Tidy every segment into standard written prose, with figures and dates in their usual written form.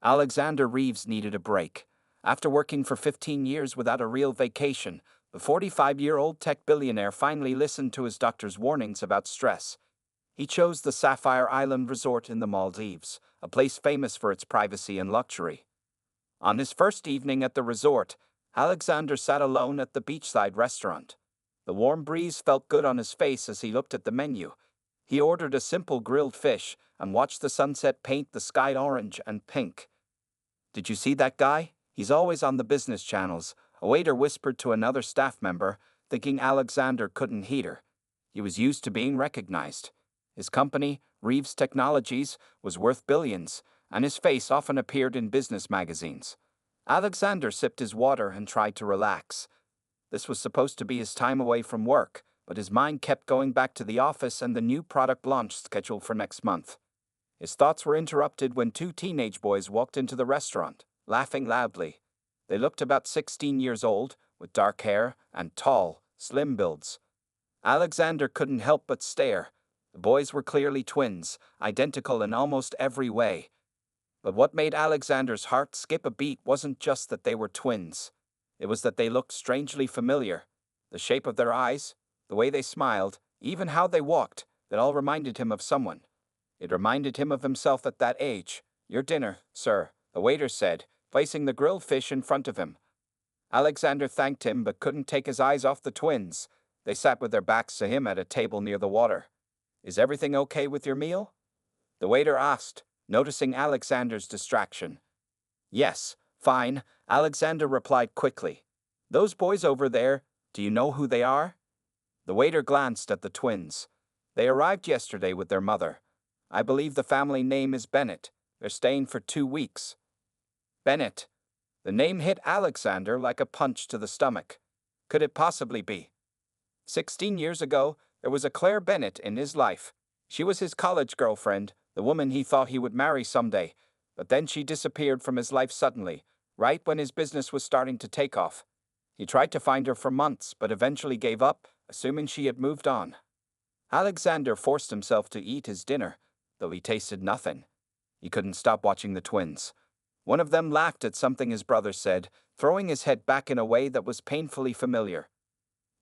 Alexander Reeves needed a break. After working for 15 years without a real vacation, the 45-year-old tech billionaire finally listened to his doctor's warnings about stress. He chose the Sapphire Island Resort in the Maldives, a place famous for its privacy and luxury. On his first evening at the resort, Alexander sat alone at the beachside restaurant. The warm breeze felt good on his face as he looked at the menu. He ordered a simple grilled fish and watched the sunset paint the sky orange and pink. "Did you see that guy? He's always on the business channels," a waiter whispered to another staff member, thinking Alexander couldn't heed her. He was used to being recognized. His company, Reeves Technologies, was worth billions, and his face often appeared in business magazines. Alexander sipped his water and tried to relax. This was supposed to be his time away from work, but his mind kept going back to the office and the new product launch scheduled for next month. His thoughts were interrupted when two teenage boys walked into the restaurant, laughing loudly. They looked about 16 years old, with dark hair and tall, slim builds. Alexander couldn't help but stare. The boys were clearly twins, identical in almost every way. But what made Alexander's heart skip a beat wasn't just that they were twins. It was that they looked strangely familiar. The shape of their eyes, the way they smiled, even how they walked, it all reminded him of someone. It reminded him of himself at that age. "Your dinner, sir," the waiter said, placing the grilled fish in front of him. Alexander thanked him but couldn't take his eyes off the twins. They sat with their backs to him at a table near the water. "Is everything okay with your meal?" the waiter asked, noticing Alexander's distraction. "Yes, fine," Alexander replied quickly. "Those boys over there, do you know who they are?" The waiter glanced at the twins. "They arrived yesterday with their mother. I believe the family name is Bennett. They're staying for 2 weeks. Bennett. The name hit Alexander like a punch to the stomach. Could it possibly be? 16 years ago, there was a Claire Bennett in his life. She was his college girlfriend, the woman he thought he would marry someday. But then she disappeared from his life suddenly, right when his business was starting to take off. He tried to find her for months, but eventually gave up, assuming she had moved on." Alexander forced himself to eat his dinner, though he tasted nothing. He couldn't stop watching the twins. One of them laughed at something his brother said, throwing his head back in a way that was painfully familiar.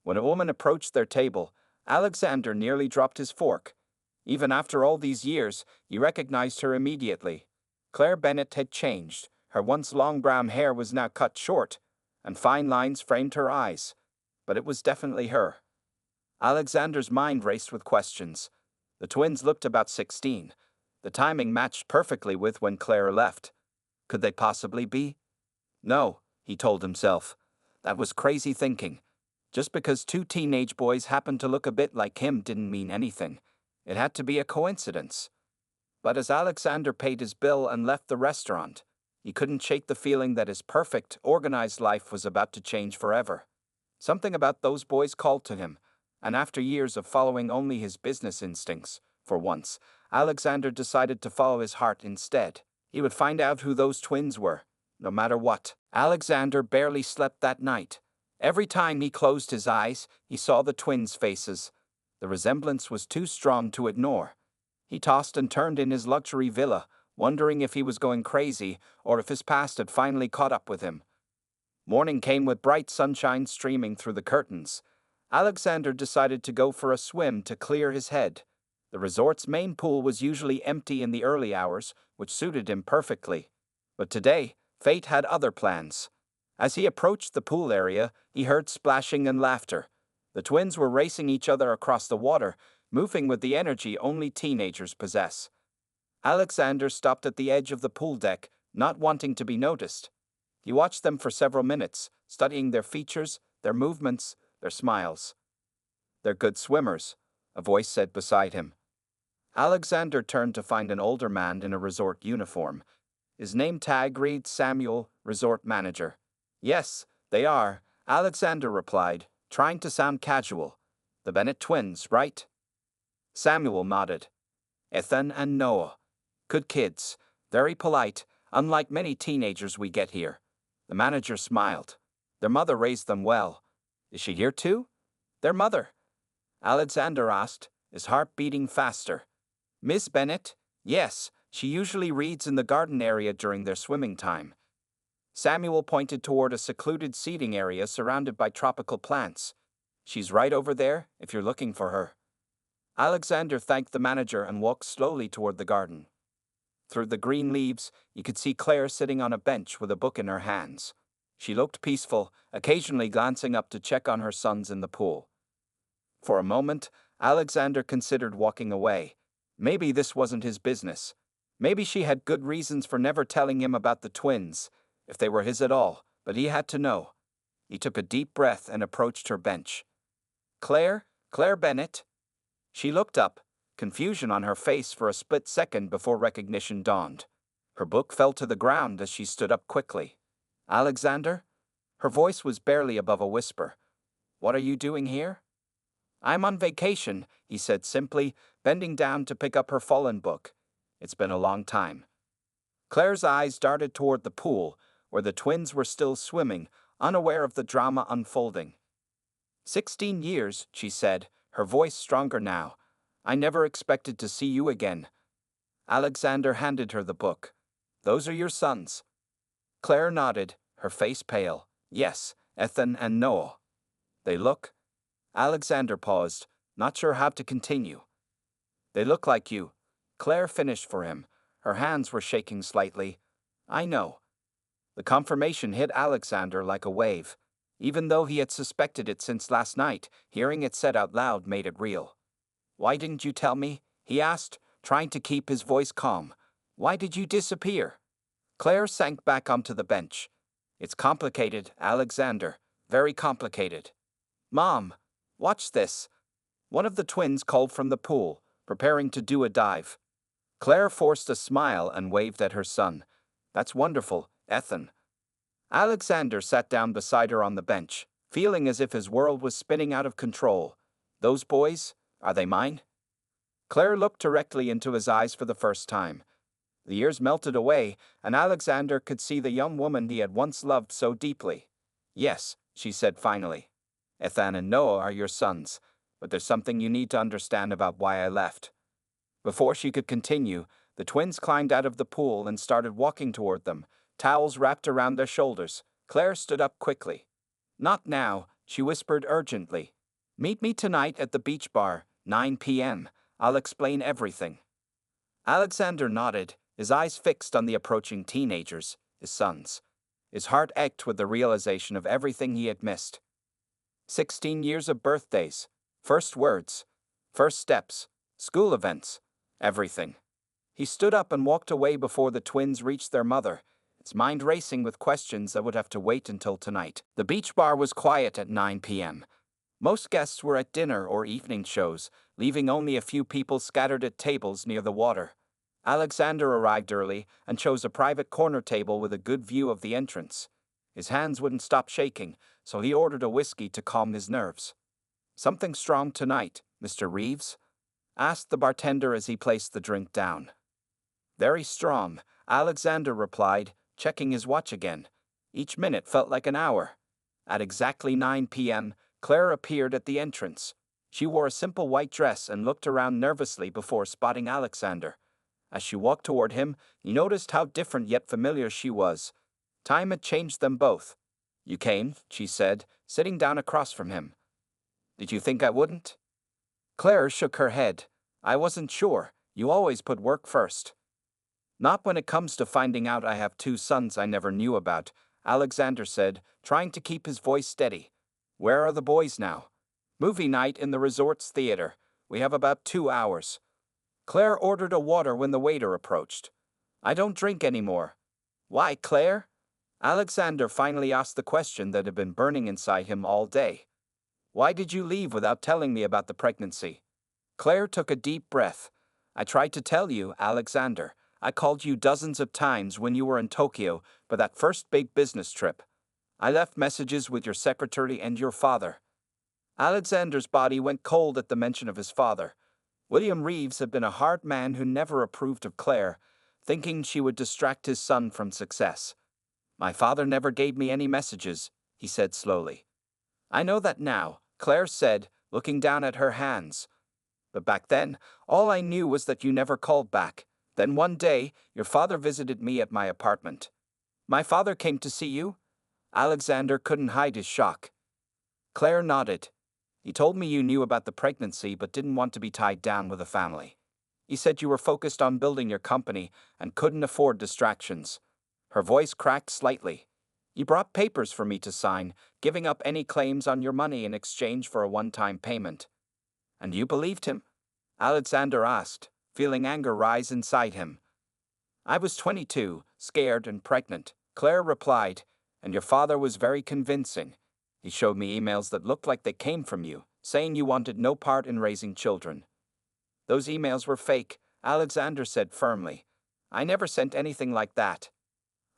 When a woman approached their table, Alexander nearly dropped his fork. Even after all these years, he recognized her immediately. Claire Bennett had changed. Her once long brown hair was now cut short, and fine lines framed her eyes. But it was definitely her. Alexander's mind raced with questions. The twins looked about 16. The timing matched perfectly with when Claire left. Could they possibly be? No, he told himself. That was crazy thinking. Just because two teenage boys happened to look a bit like him didn't mean anything. It had to be a coincidence. But as Alexander paid his bill and left the restaurant, he couldn't shake the feeling that his perfect, organized life was about to change forever. Something about those boys called to him, and after years of following only his business instincts, for once, Alexander decided to follow his heart instead. He would find out who those twins were, no matter what. Alexander barely slept that night. Every time he closed his eyes, he saw the twins' faces. The resemblance was too strong to ignore. He tossed and turned in his luxury villa, wondering if he was going crazy or if his past had finally caught up with him. Morning came with bright sunshine streaming through the curtains. Alexander decided to go for a swim to clear his head. The resort's main pool was usually empty in the early hours, which suited him perfectly. But today, fate had other plans. As he approached the pool area, he heard splashing and laughter. The twins were racing each other across the water, moving with the energy only teenagers possess. Alexander stopped at the edge of the pool deck, not wanting to be noticed. He watched them for several minutes, studying their features, their movements, their smiles. "They're good swimmers," a voice said beside him. Alexander turned to find an older man in a resort uniform. His name tag read Samuel, resort manager. "Yes, they are," Alexander replied, trying to sound casual. "The Bennett twins, right?" Samuel nodded. "Ethan and Noah. Good kids, very polite, unlike many teenagers we get here." The manager smiled. "Their mother raised them well. Is she here too?" "Their mother?" Alexander asked, his heart beating faster. "Miss Bennett?" "Yes, She usually reads in the garden area during their swimming time. Samuel pointed toward a secluded seating area surrounded by tropical plants. She's right over there, if you're looking for her. Alexander thanked the manager and walked slowly toward the garden. Through the green leaves, you could see Claire sitting on a bench with a book in her hands. She looked peaceful, occasionally glancing up to check on her sons in the pool. For a moment, Alexander considered walking away. Maybe this wasn't his business. Maybe she had good reasons for never telling him about the twins, if they were his at all, but he had to know. He took a deep breath and approached her bench. Claire Bennett? She looked up, confusion on her face for a split second before recognition dawned. Her book fell to the ground as she stood up quickly. Alexander? Her voice was barely above a whisper. What are you doing here? I'm on vacation, he said simply, bending down to pick up her fallen book. It's been a long time. Claire's eyes darted toward the pool, where the twins were still swimming, unaware of the drama unfolding. 16 years, she said, her voice stronger now. I never expected to see you again. Alexander handed her the book. Those are your sons. Claire nodded, her face pale. Yes, Ethan and Noah. They look. Alexander paused, not sure how to continue. They look like you. Claire finished for him. Her hands were shaking slightly. I know. The confirmation hit Alexander like a wave. Even though he had suspected it since last night, hearing it said out loud made it real. Why didn't you tell me? He asked, trying to keep his voice calm. Why did you disappear? Claire sank back onto the bench. It's complicated, Alexander. Very complicated. Mom, watch this. One of the twins called from the pool, preparing to do a dive. Claire forced a smile and waved at her son. That's wonderful, Ethan. Alexander sat down beside her on the bench, feeling as if his world was spinning out of control. Those boys, are they mine? Claire looked directly into his eyes for the first time. The years melted away, and Alexander could see the young woman he had once loved so deeply. Yes, she said finally. Ethan and Noah are your sons, but there's something you need to understand about why I left. Before she could continue, the twins climbed out of the pool and started walking toward them, towels wrapped around their shoulders. Claire stood up quickly. Not now, she whispered urgently. Meet me tonight at the beach bar, 9 p.m. I'll explain everything. Alexander nodded, his eyes fixed on the approaching teenagers, his sons. His heart ached with the realization of everything he had missed. 16 years of birthdays, first words, first steps, school events, everything. He stood up and walked away before the twins reached their mother, his mind racing with questions that would have to wait until tonight. The beach bar was quiet at 9 p.m. Most guests were at dinner or evening shows, leaving only a few people scattered at tables near the water. Alexander arrived early and chose a private corner table with a good view of the entrance. His hands wouldn't stop shaking, so he ordered a whiskey to calm his nerves. Something strong tonight, Mr. Reeves? Asked the bartender as he placed the drink down. Very strong, Alexander replied, checking his watch again. Each minute felt like an hour. At exactly 9 p.m., Claire appeared at the entrance. She wore a simple white dress and looked around nervously before spotting Alexander. As she walked toward him, he noticed how different yet familiar she was. Time had changed them both. You came, she said, sitting down across from him. Did you think I wouldn't? Claire shook her head. I wasn't sure. You always put work first. Not when it comes to finding out I have 2 sons I never knew about, Alexander said, trying to keep his voice steady. Where are the boys now? Movie night in the resort's theater. We have about 2 hours. Claire ordered a water when the waiter approached. I don't drink anymore. Why, Claire? Alexander finally asked the question that had been burning inside him all day. Why did you leave without telling me about the pregnancy? Claire took a deep breath. I tried to tell you, Alexander. I called you dozens of times when you were in Tokyo for that first big business trip. I left messages with your secretary and your father. Alexander's body went cold at the mention of his father. William Reeves had been a hard man who never approved of Claire, thinking she would distract his son from success. My father never gave me any messages, he said slowly. I know that now, Claire said, looking down at her hands. But back then, all I knew was that you never called back, Then one day, your father visited me at my apartment. My father came to see you? Alexander couldn't hide his shock. Claire nodded. He told me you knew about the pregnancy but didn't want to be tied down with a family. He said you were focused on building your company and couldn't afford distractions. Her voice cracked slightly. You brought papers for me to sign, giving up any claims on your money in exchange for a one-time payment. And you believed him? Alexander asked, feeling anger rise inside him. I was 22, scared and pregnant, Claire replied, and your father was very convincing. He showed me emails that looked like they came from you, saying you wanted no part in raising children. Those emails were fake, Alexander said firmly. I never sent anything like that.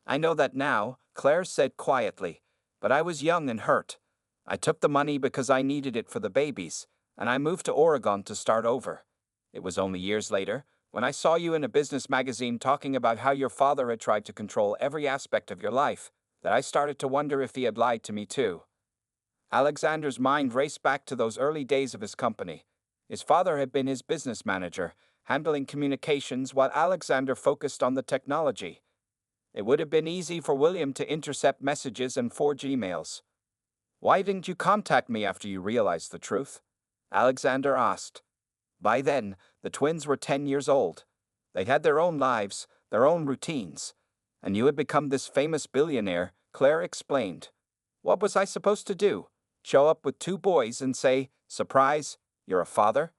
I know that now, Claire said quietly, but I was young and hurt. I took the money because I needed it for the babies, and I moved to Oregon to start over. It was only years later, when I saw you in a business magazine talking about how your father had tried to control every aspect of your life, that I started to wonder if he had lied to me too. Alexander's mind raced back to those early days of his company. His father had been his business manager, handling communications while Alexander focused on the technology. It would have been easy for William to intercept messages and forge emails. Why didn't you contact me after you realized the truth? Alexander asked. By then, the twins were 10 years old. They had their own lives, their own routines. And you had become this famous billionaire, Claire explained. What was I supposed to do? Show up with 2 boys and say, surprise, you're a father?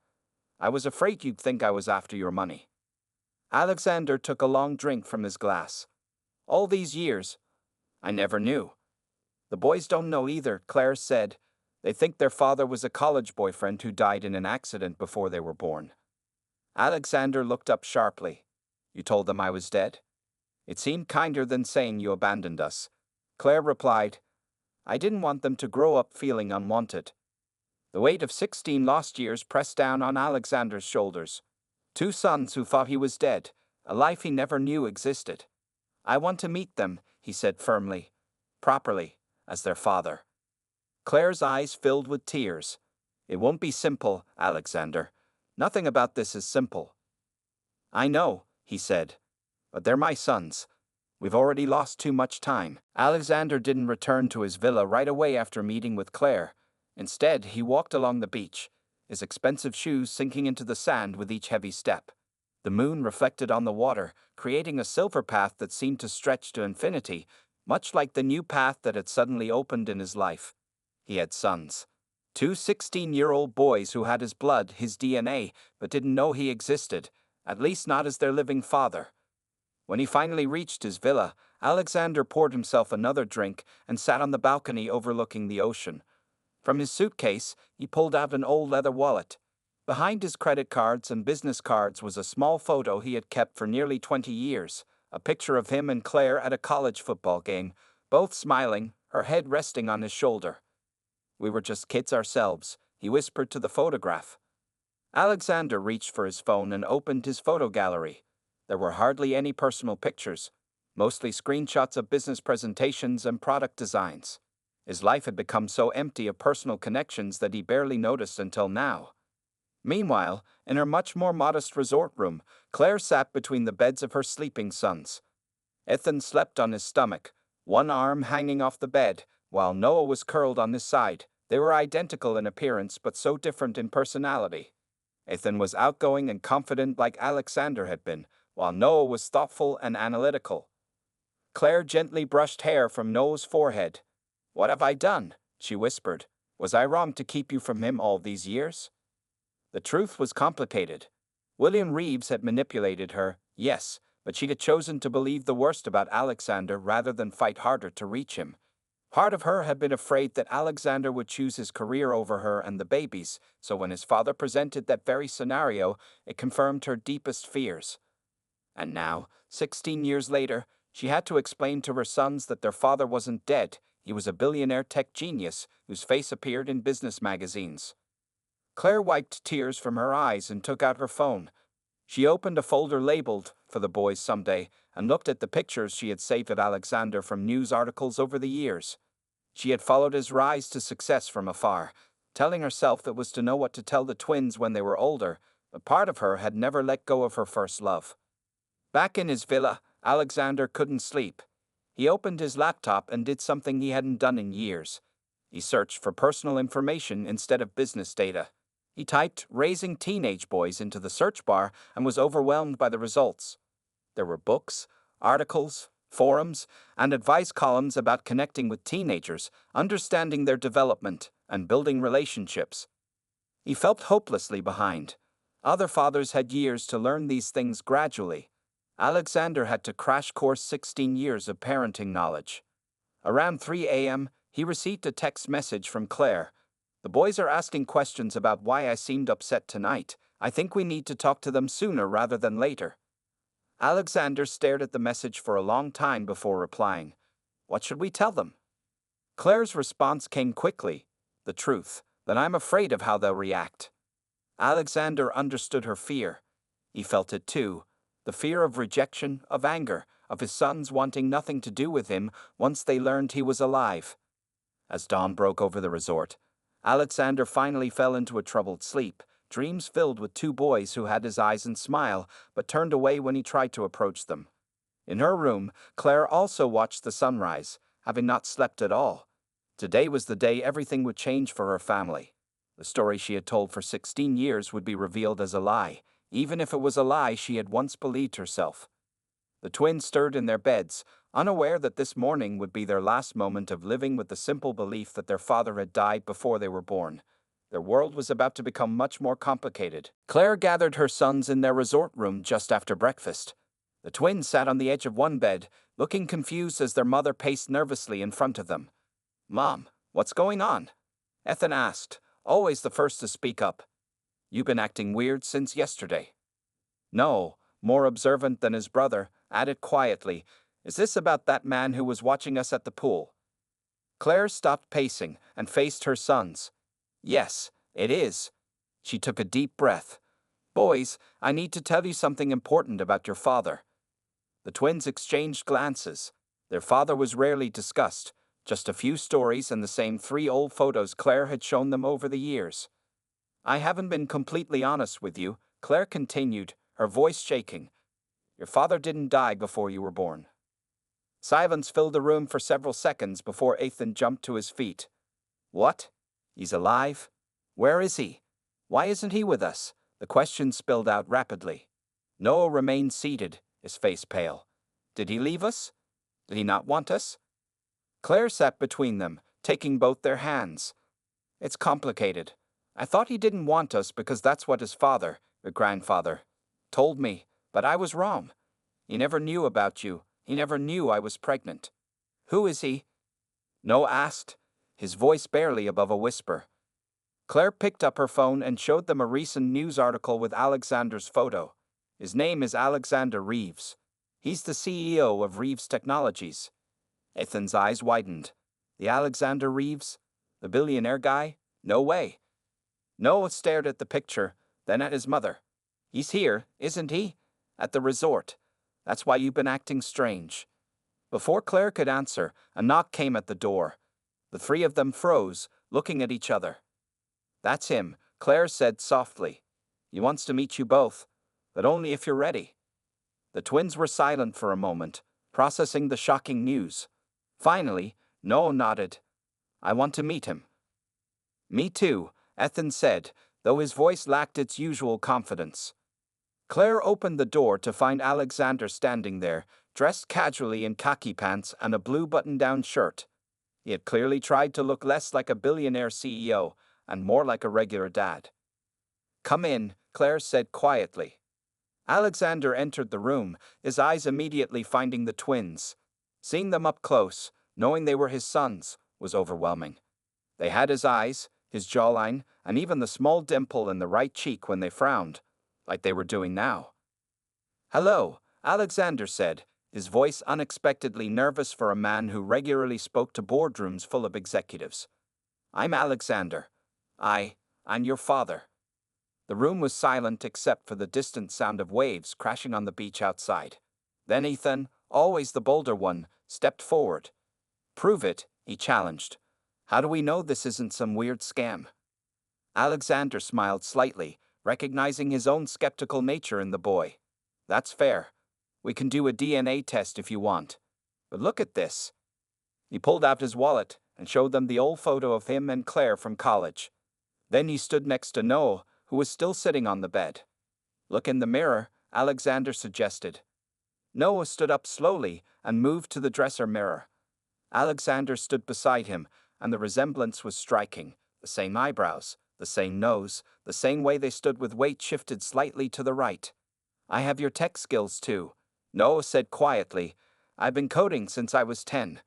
I was afraid you'd think I was after your money. Alexander took a long drink from his glass. All these years, I never knew. The boys don't know either, Claire said. They think their father was a college boyfriend who died in an accident before they were born. Alexander looked up sharply. You told them I was dead? It seemed kinder than saying you abandoned us. Claire replied, I didn't want them to grow up feeling unwanted. The weight of 16 lost years pressed down on Alexander's shoulders. 2 sons who thought he was dead, a life he never knew existed. I want to meet them, he said firmly, properly, as their father. Claire's eyes filled with tears. It won't be simple, Alexander. Nothing about this is simple. I know, he said, but they're my sons. We've already lost too much time. Alexander didn't return to his villa right away after meeting with Claire. Instead, he walked along the beach, his expensive shoes sinking into the sand with each heavy step. The moon reflected on the water, creating a silver path that seemed to stretch to infinity, much like the new path that had suddenly opened in his life. He had sons. 2 16-year-old boys who had his blood, his DNA, but didn't know he existed, at least not as their living father. When he finally reached his villa, Alexander poured himself another drink and sat on the balcony overlooking the ocean. From his suitcase, he pulled out an old leather wallet. Behind his credit cards and business cards was a small photo he had kept for nearly 20 years, a picture of him and Claire at a college football game, both smiling, her head resting on his shoulder. We were just kids ourselves, he whispered to the photograph. Alexander reached for his phone and opened his photo gallery. There were hardly any personal pictures, mostly screenshots of business presentations and product designs. His life had become so empty of personal connections that he barely noticed until now. Meanwhile, in her much more modest resort room, Claire sat between the beds of her sleeping sons. Ethan slept on his stomach, one arm hanging off the bed, while Noah was curled on his side. They were identical in appearance but so different in personality. Ethan was outgoing and confident like Alexander had been, while Noah was thoughtful and analytical. Claire gently brushed hair from Noah's forehead. What have I done? She whispered. Was I wrong to keep you from him all these years? The truth was complicated. William Reeves had manipulated her, yes, but she had chosen to believe the worst about Alexander rather than fight harder to reach him. Part of her had been afraid that Alexander would choose his career over her and the babies, so when his father presented that very scenario, it confirmed her deepest fears. And now, 16 years later, she had to explain to her sons that their father wasn't dead. He was a billionaire tech genius whose face appeared in business magazines. Claire wiped tears from her eyes and took out her phone. She opened a folder labeled, "For the Boys Someday," and looked at the pictures she had saved of Alexander from news articles over the years. She had followed his rise to success from afar, telling herself it was to know what to tell the twins when they were older, but part of her had never let go of her first love. Back in his villa, Alexander couldn't sleep. He opened his laptop and did something he hadn't done in years. He searched for personal information instead of business data. He typed "raising teenage boys" into the search bar and was overwhelmed by the results. There were books, articles, forums, and advice columns about connecting with teenagers, understanding their development, and building relationships. He felt hopelessly behind. Other fathers had years to learn these things gradually. Alexander had to crash course 16 years of parenting knowledge. Around 3 a.m., he received a text message from Claire. "The boys are asking questions about why I seemed upset tonight. I think we need to talk to them sooner rather than later." Alexander stared at the message for a long time before replying. "What should we tell them?" Claire's response came quickly. "The truth, that I'm afraid of how they'll react." Alexander understood her fear. He felt it too. The fear of rejection, of anger, of his sons wanting nothing to do with him once they learned he was alive. As dawn broke over the resort, Alexander finally fell into a troubled sleep, dreams filled with two boys who had his eyes and smile, but turned away when he tried to approach them. In her room, Claire also watched the sunrise, having not slept at all. Today was the day everything would change for her family. The story she had told for 16 years would be revealed as a lie, even if it was a lie she had once believed herself. The twins stirred in their beds, unaware that this morning would be their last moment of living with the simple belief that their father had died before they were born. Their world was about to become much more complicated. Claire gathered her sons in their resort room just after breakfast. The twins sat on the edge of one bed, looking confused as their mother paced nervously in front of them. "Mom, what's going on?" Ethan asked, always the first to speak up. "You've been acting weird since yesterday." No, more observant than his brother, added quietly, "Is this about that man who was watching us at the pool?" Claire stopped pacing and faced her sons. "Yes, it is." She took a deep breath. "Boys, I need to tell you something important about your father." The twins exchanged glances. Their father was rarely discussed, just a few stories and the same 3 old photos Claire had shown them over the years. "I haven't been completely honest with you," Claire continued, her voice shaking. "Your father didn't die before you were born." Silence filled the room for several seconds before Ethan jumped to his feet. "What? He's alive? Where is he? Why isn't he with us?" The question spilled out rapidly. Noah remained seated, his face pale. "Did he leave us? Did he not want us?" Claire sat between them, taking both their hands. "It's complicated. I thought he didn't want us because that's what his father, your grandfather, told me, but I was wrong. He never knew about you. He never knew I was pregnant." "Who is he?" Noah asked, his voice barely above a whisper. Claire picked up her phone and showed them a recent news article with Alexander's photo. "His name is Alexander Reeves. He's the CEO of Reeves Technologies." Ethan's eyes widened. "The Alexander Reeves? The billionaire guy? No way." Noah stared at the picture, then at his mother. "He's here, isn't he? At the resort. That's why you've been acting strange." Before Claire could answer, a knock came at the door. The 3 of them froze, looking at each other. "That's him," Claire said softly. "He wants to meet you both, but only if you're ready." The twins were silent for a moment, processing the shocking news. Finally, Noah nodded. "I want to meet him." "Me too," Ethan said, though his voice lacked its usual confidence. Claire opened the door to find Alexander standing there, dressed casually in khaki pants and a blue button-down shirt. He had clearly tried to look less like a billionaire CEO and more like a regular dad. "Come in," Claire said quietly. Alexander entered the room, his eyes immediately finding the twins. Seeing them up close, knowing they were his sons, was overwhelming. They had his eyes, his jawline, and even the small dimple in the right cheek when they frowned, like they were doing now. "Hello," Alexander said, his voice unexpectedly nervous for a man who regularly spoke to boardrooms full of executives. "I'm Alexander. I'm your father." The room was silent except for the distant sound of waves crashing on the beach outside. Then Ethan, always the bolder one, stepped forward. "Prove it," he challenged. "How do we know this isn't some weird scam?" Alexander smiled slightly, recognizing his own skeptical nature in the boy. "That's fair. We can do a DNA test if you want. But look at this. He pulled out his wallet and showed them the old photo of him and Claire from college. Then he stood next to Noah, who was still sitting on the bed. Look in the mirror, Alexander suggested. Noah stood up slowly and moved to the dresser mirror. Alexander stood beside him, and the resemblance was striking. The same eyebrows, the same nose, the same way they stood with weight shifted slightly to the right. I have your tech skills too, Noah said quietly. I've been coding since I was 10.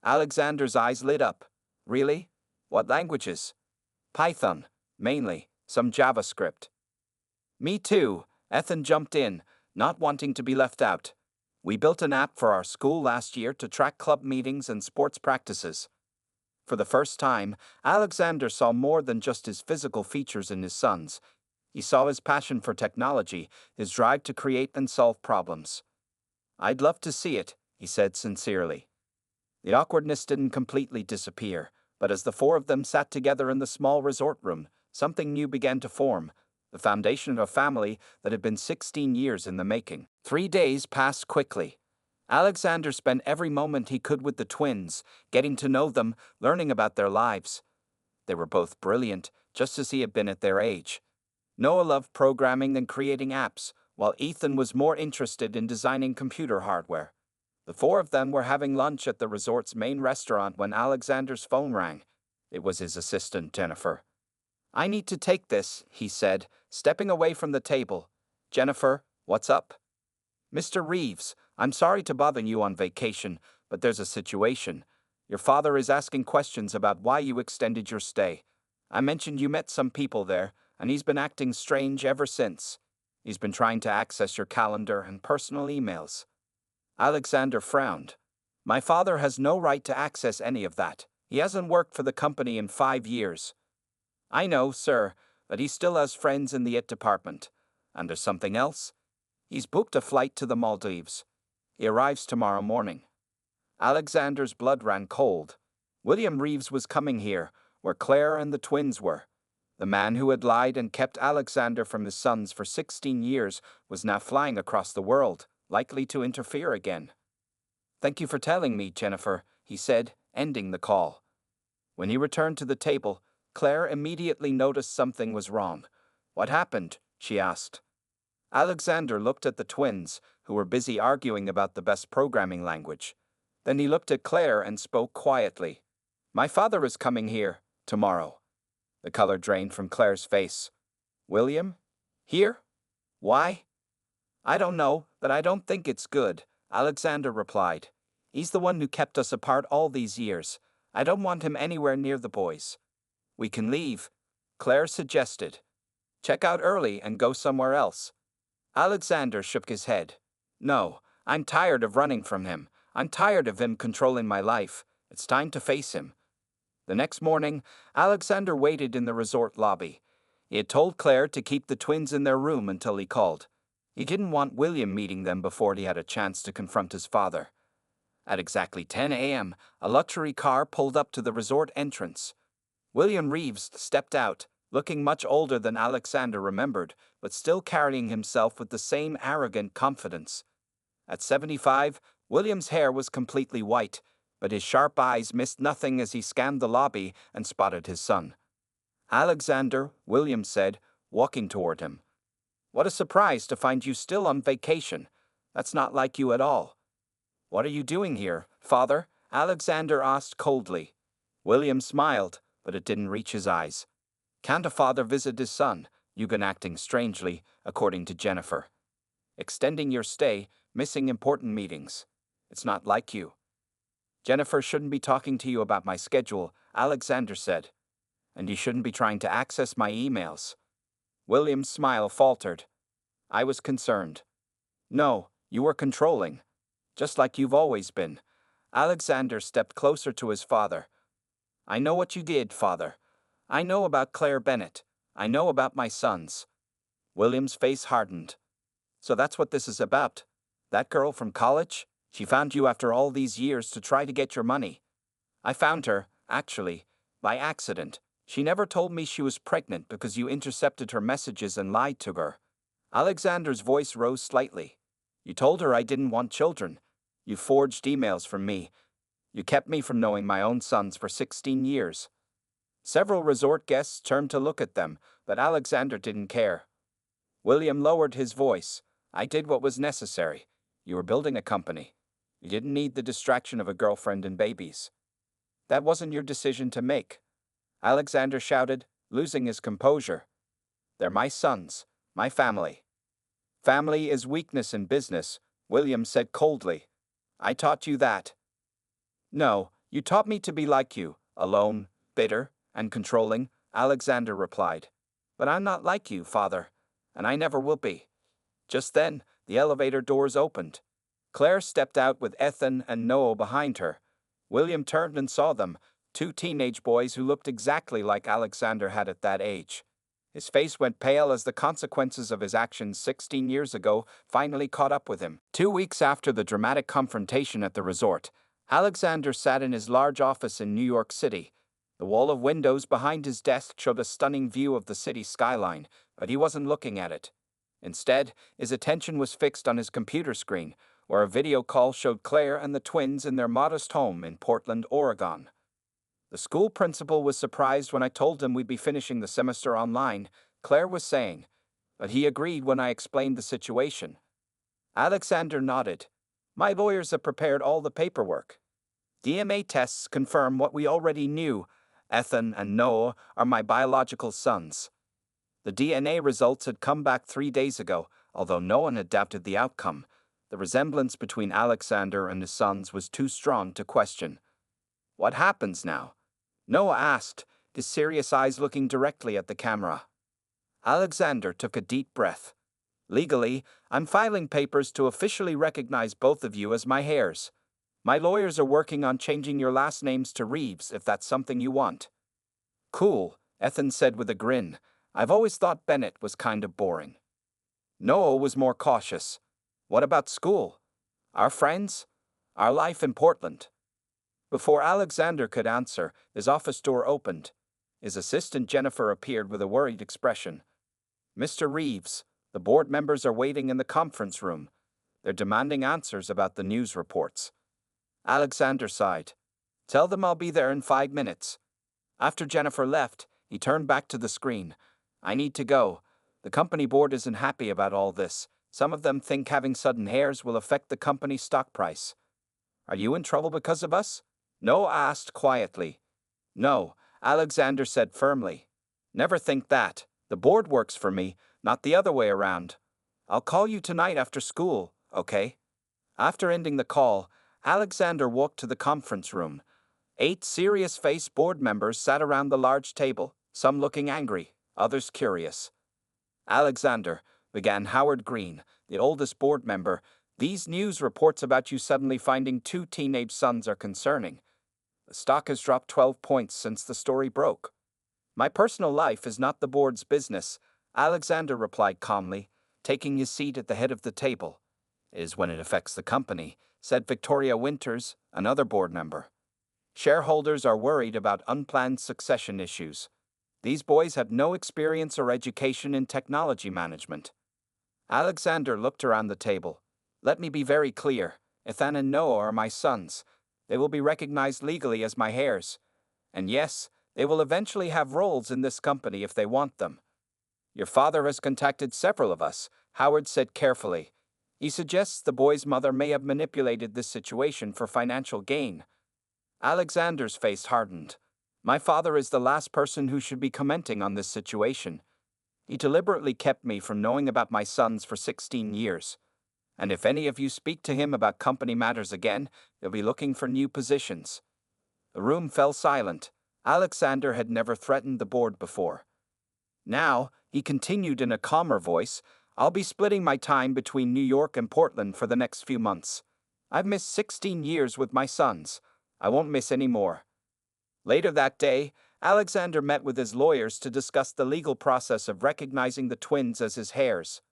Alexander's eyes lit up. Really? What languages? Python, mainly, some JavaScript. Me too, Ethan jumped in, not wanting to be left out. We built an app for our school last year to track club meetings and sports practices. For the first time, Alexander saw more than just his physical features in his sons. He saw his passion for technology, his drive to create and solve problems. I'd love to see it, he said sincerely. The awkwardness didn't completely disappear, but as the four of them sat together in the small resort room, something new began to form, the foundation of a family that had been 16 years in the making. 3 days passed quickly. Alexander spent every moment he could with the twins, getting to know them, learning about their lives. They were both brilliant, just as he had been at their age. Noah loved programming and creating apps, while Ethan was more interested in designing computer hardware. The four of them were having lunch at the resort's main restaurant when Alexander's phone rang. It was his assistant, Jennifer. I need to take this, he said, stepping away from the table. Jennifer, what's up? Mr. Reeves, I'm sorry to bother you on vacation, but there's a situation. Your father is asking questions about why you extended your stay. I mentioned you met some people there, and he's been acting strange ever since. He's been trying to access your calendar and personal emails. Alexander frowned. My father has no right to access any of that. He hasn't worked for the company in 5 years. I know, sir, but he still has friends in the IT department. And there's something else. He's booked a flight to the Maldives. He arrives tomorrow morning. Alexander's blood ran cold. William Reeves was coming here, where Claire and the twins were. The man who had lied and kept Alexander from his sons for 16 years was now flying across the world, likely to interfere again. Thank you for telling me, Jennifer, he said, ending the call. When he returned to the table, Claire immediately noticed something was wrong. What happened? She asked. Alexander looked at the twins, who were busy arguing about the best programming language. Then he looked at Claire and spoke quietly. My father is coming here, tomorrow. The color drained from Claire's face. William? Here? Why? I don't know, but I don't think it's good, Alexander replied. He's the one who kept us apart all these years. I don't want him anywhere near the boys. We can leave, Claire suggested. Check out early and go somewhere else. Alexander shook his head. No, I'm tired of running from him. I'm tired of him controlling my life. It's time to face him. The next morning, Alexander waited in the resort lobby. He had told Claire to keep the twins in their room until he called. He didn't want William meeting them before he had a chance to confront his father. At exactly 10 a.m., a luxury car pulled up to the resort entrance. William Reeves stepped out, looking much older than Alexander remembered, but still carrying himself with the same arrogant confidence. At 75, William's hair was completely white, but his sharp eyes missed nothing as he scanned the lobby and spotted his son. Alexander, William said, walking toward him. What a surprise to find you still on vacation. That's not like you at all. What are you doing here, father? Alexander asked coldly. William smiled, but it didn't reach his eyes. Can't a father visit his son? You've been acting strangely, according to Jennifer. Extending your stay, missing important meetings. It's not like you. Jennifer shouldn't be talking to you about my schedule, Alexander said. And you shouldn't be trying to access my emails. William's smile faltered. I was concerned. No, you were controlling. Just like you've always been. Alexander stepped closer to his father. I know what you did, father. I know about Claire Bennett. I know about my sons. William's face hardened. So that's what this is about. That girl from college? She found you after all these years to try to get your money. I found her, actually, by accident. She never told me she was pregnant because you intercepted her messages and lied to her. Alexander's voice rose slightly. You told her I didn't want children. You forged emails from me. You kept me from knowing my own sons for 16 years. Several resort guests turned to look at them, but Alexander didn't care. William lowered his voice. I did what was necessary. You were building a company. You didn't need the distraction of a girlfriend and babies. That wasn't your decision to make. Alexander shouted, losing his composure. They're my sons, my family. Family is weakness in business, William said coldly. I taught you that. No, you taught me to be like you, alone, bitter, and controlling, Alexander replied. But I'm not like you, father, and I never will be. Just then, the elevator doors opened. Claire stepped out with Ethan and Noah behind her. William turned and saw them, two teenage boys who looked exactly like Alexander had at that age. His face went pale as the consequences of his actions 16 years ago finally caught up with him. 2 weeks after the dramatic confrontation at the resort, Alexander sat in his large office in New York City. The wall of windows behind his desk showed a stunning view of the city skyline, but he wasn't looking at it. Instead, his attention was fixed on his computer screen, where a video call showed Claire and the twins in their modest home in Portland, Oregon. The school principal was surprised when I told him we'd be finishing the semester online, Claire was saying, but he agreed when I explained the situation. Alexander nodded. My lawyers have prepared all the paperwork. DNA tests confirm what we already knew. Ethan and Noah are my biological sons. The DNA results had come back 3 days ago, although no one had doubted the outcome. The resemblance between Alexander and his sons was too strong to question. What happens now? Noah asked, his serious eyes looking directly at the camera. Alexander took a deep breath. Legally, I'm filing papers to officially recognize both of you as my heirs. My lawyers are working on changing your last names to Reeves if that's something you want. Cool, Ethan said with a grin. I've always thought Bennett was kind of boring. Noah was more cautious. What about school? Our friends? Our life in Portland? Before Alexander could answer, his office door opened. His assistant Jennifer appeared with a worried expression. Mr. Reeves, the board members are waiting in the conference room. They're demanding answers about the news reports. Alexander sighed. Tell them I'll be there in 5 minutes. After Jennifer left, he turned back to the screen. I need to go. The company board isn't happy about all this. Some of them think having sudden heirs will affect the company's stock price. Are you in trouble because of us? Noah asked quietly. No, Alexander said firmly. Never think that. The board works for me, not the other way around. I'll call you tonight after school, okay? After ending the call, Alexander walked to the conference room. 8 serious-faced board members sat around the large table, some looking angry, others curious. Alexander, began Howard Green, the oldest board member, these news reports about you suddenly finding 2 teenage sons are concerning. The stock has dropped 12 points since the story broke. My personal life is not the board's business, Alexander replied calmly, taking his seat at the head of the table. It is when it affects the company, said Victoria Winters, another board member. Shareholders are worried about unplanned succession issues. These boys have no experience or education in technology management. Alexander looked around the table. Let me be very clear. Ethan and Noah are my sons. They will be recognized legally as my heirs. And yes, they will eventually have roles in this company if they want them. Your father has contacted several of us, Howard said carefully. He suggests the boy's mother may have manipulated this situation for financial gain. Alexander's face hardened. My father is the last person who should be commenting on this situation. He deliberately kept me from knowing about my sons for 16 years. And if any of you speak to him about company matters again, he'll be looking for new positions. The room fell silent. Alexander had never threatened the board before. Now, he continued in a calmer voice, I'll be splitting my time between New York and Portland for the next few months. I've missed 16 years with my sons. I won't miss any more. Later that day, Alexander met with his lawyers to discuss the legal process of recognizing the twins as his heirs.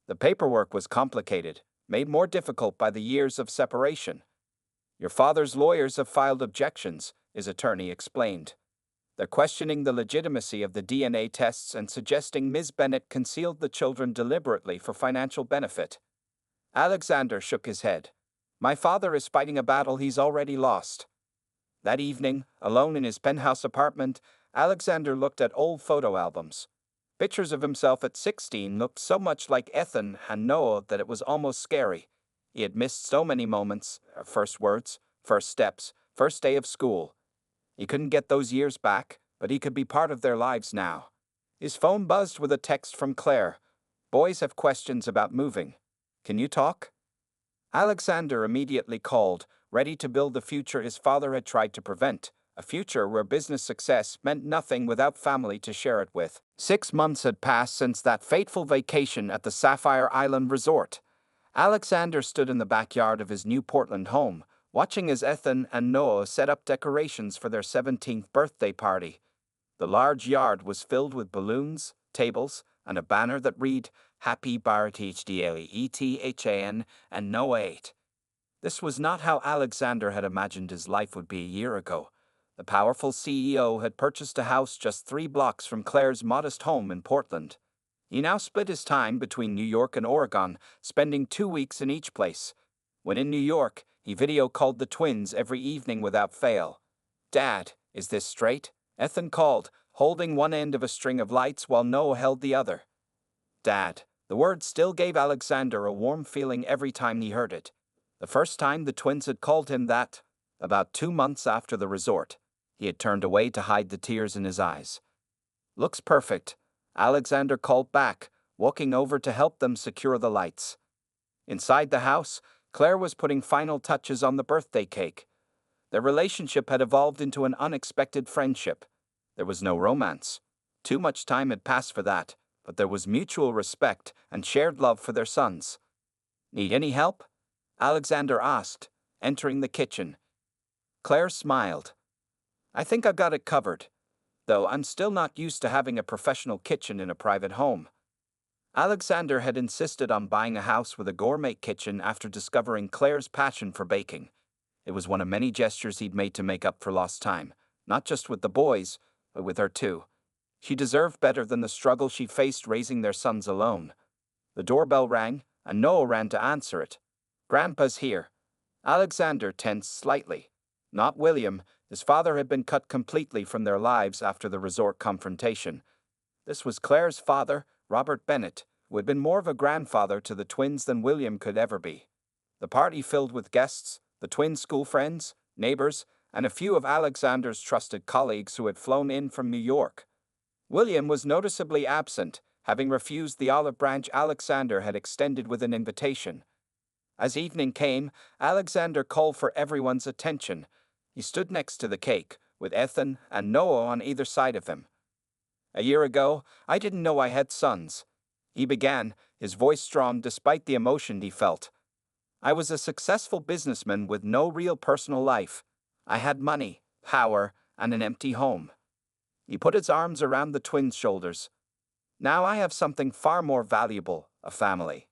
The paperwork was complicated, made more difficult by the years of separation. Your father's lawyers have filed objections, his attorney explained. They're questioning the legitimacy of the DNA tests and suggesting Ms. Bennett concealed the children deliberately for financial benefit. Alexander shook his head. My father is fighting a battle he's already lost. That evening, alone in his penthouse apartment, Alexander looked at old photo albums. Pictures of himself at 16 looked so much like Ethan and Noah that it was almost scary. He had missed so many moments, first words, first steps, first day of school. He couldn't get those years back, but he could be part of their lives now. His phone buzzed with a text from Claire. Boys have questions about moving. Can you talk? Alexander immediately called, ready to build the future his father had tried to prevent, a future where business success meant nothing without family to share it with. 6 months had passed since that fateful vacation at the Sapphire Island Resort. Alexander stood in the backyard of his new Portland home, watching as Ethan and Noah set up decorations for their 17th birthday party. The large yard was filled with balloons, tables, and a banner that read, Happy Barthdaleethan and Noah 8. This was not how Alexander had imagined his life would be a year ago. The powerful CEO had purchased a house just 3 blocks from Claire's modest home in Portland. He now split his time between New York and Oregon, spending 2 weeks in each place. When in New York, he video called the twins every evening without fail. Dad, is this straight? Ethan called, holding one end of a string of lights while Noah held the other. Dad. The word still gave Alexander a warm feeling every time he heard it. The first time the twins had called him that, about 2 months after the resort, he had turned away to hide the tears in his eyes. Looks perfect, Alexander called back, walking over to help them secure the lights. Inside the house, Claire was putting final touches on the birthday cake. Their relationship had evolved into an unexpected friendship. There was no romance. Too much time had passed for that, but there was mutual respect and shared love for their sons. Need any help? Alexander asked, entering the kitchen. Claire smiled. I think I've got it covered, though I'm still not used to having a professional kitchen in a private home. Alexander had insisted on buying a house with a gourmet kitchen after discovering Claire's passion for baking. It was one of many gestures he'd made to make up for lost time, not just with the boys, but with her too. She deserved better than the struggle she faced raising their sons alone. The doorbell rang, and Noah ran to answer it. Grandpa's here. Alexander tensed slightly. Not William. His father had been cut completely from their lives after the resort confrontation. This was Claire's father, Robert Bennett, who had been more of a grandfather to the twins than William could ever be. The party filled with guests, the twins' school friends, neighbors, and a few of Alexander's trusted colleagues who had flown in from New York. William was noticeably absent, having refused the olive branch Alexander had extended with an invitation. As evening came, Alexander called for everyone's attention. He stood next to the cake, with Ethan and Noah on either side of him. A year ago, I didn't know I had sons. He began, his voice strong despite the emotion he felt. I was a successful businessman with no real personal life. I had money, power, and an empty home. He put his arms around the twins' shoulders. Now I have something far more valuable, a family.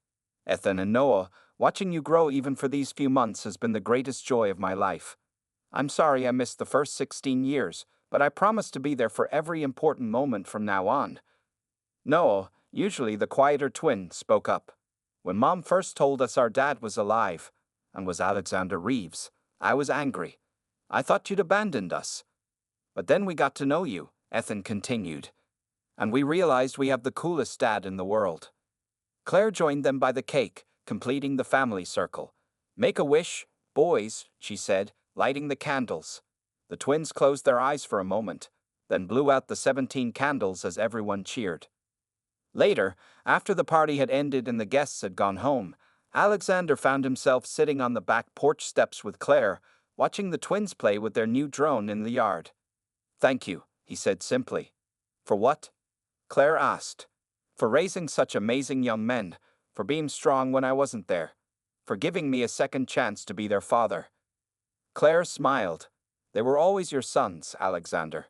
Ethan and Noah, watching you grow even for these few months has been the greatest joy of my life. I'm sorry I missed the first 16 years, but I promise to be there for every important moment from now on. Noah, usually the quieter twin, spoke up. When Mom first told us our dad was alive, and was Alexander Reeves, I was angry. I thought you'd abandoned us. But then we got to know you, Ethan continued. And we realized we have the coolest dad in the world. Claire joined them by the cake, completing the family circle. Make a wish, boys, she said, lighting the candles. The twins closed their eyes for a moment, then blew out the 17 candles as everyone cheered. Later, after the party had ended and the guests had gone home, Alexander found himself sitting on the back porch steps with Claire, watching the twins play with their new drone in the yard. Thank you, he said simply. For what? Claire asked. For raising such amazing young men, for being strong when I wasn't there, for giving me a second chance to be their father. Claire smiled. They were always your sons, Alexander.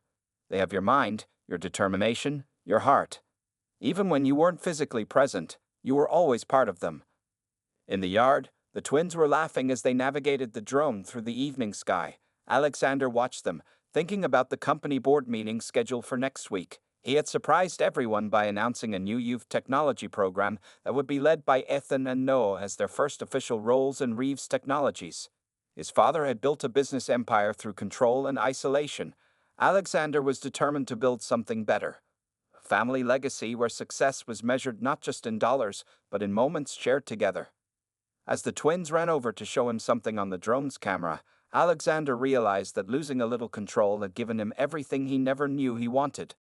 They have your mind, your determination, your heart. Even when you weren't physically present, you were always part of them. In the yard, the twins were laughing as they navigated the drone through the evening sky. Alexander watched them, thinking about the company board meeting scheduled for next week. He had surprised everyone by announcing a new youth technology program that would be led by Ethan and Noah as their first official roles in Reeves Technologies. His father had built a business empire through control and isolation. Alexander was determined to build something better. A family legacy where success was measured not just in dollars, but in moments shared together. As the twins ran over to show him something on the drone's camera, Alexander realized that losing a little control had given him everything he never knew he wanted.